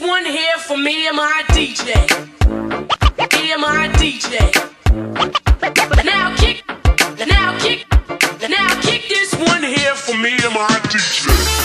one here for me and my DJ. Me and my DJ. Now kick this one here for me and my DJ.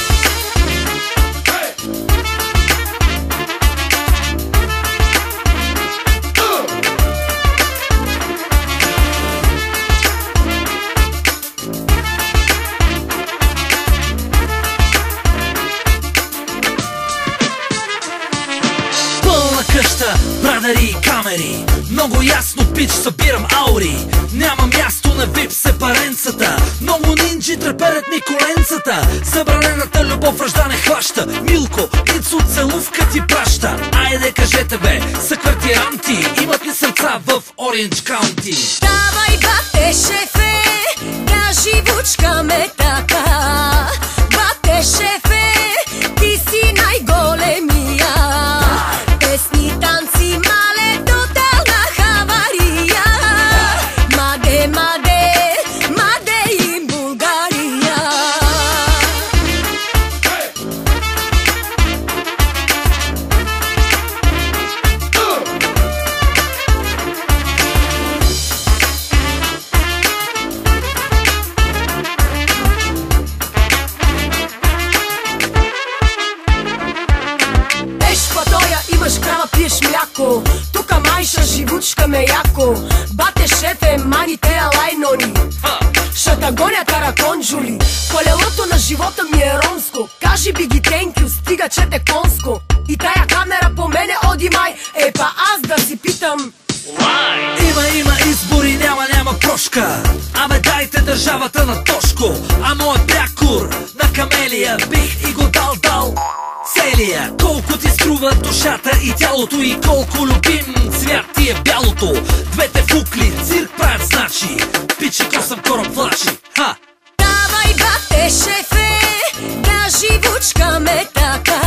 Къща, брадъри и камери. Много ясно, пич, събирам аури. Няма място на вип сепаренцата. Много нинджи треперят ми коленцата. Забранената любов ръжда не хваща. Милко, Ицо целувка ти праща. Айде кажете бе, са квартиранти, имат ли сърца в Ориндж Каунти? Давай бате шефе, да живучкаме така. Бате шефе, ти си най-големия. Песни, танци, мале, тотална хавария. Маде, маде, маде и България. Имаш крава, пиеш мляко. Тука майша, живучка ме яко. Бате шефе, мани те алайнони. Шата гоня тараконджули. Колелото на живота ми е ромско. Кажи би ги тенкю, стига че те конско. И тая камера по мене оди май. Па аз да си питам. Има избори, няма прошка. Абе дайте държавата на Тошко. А моят прякор на камелия бих и го дал целия. Колко ти струва душата и тялото, и колко любим цвят ти е бялото. Двете фукли цирк правят значи. Пиче косъм кораб флаши. Давай бате шефе, да живучкаме така.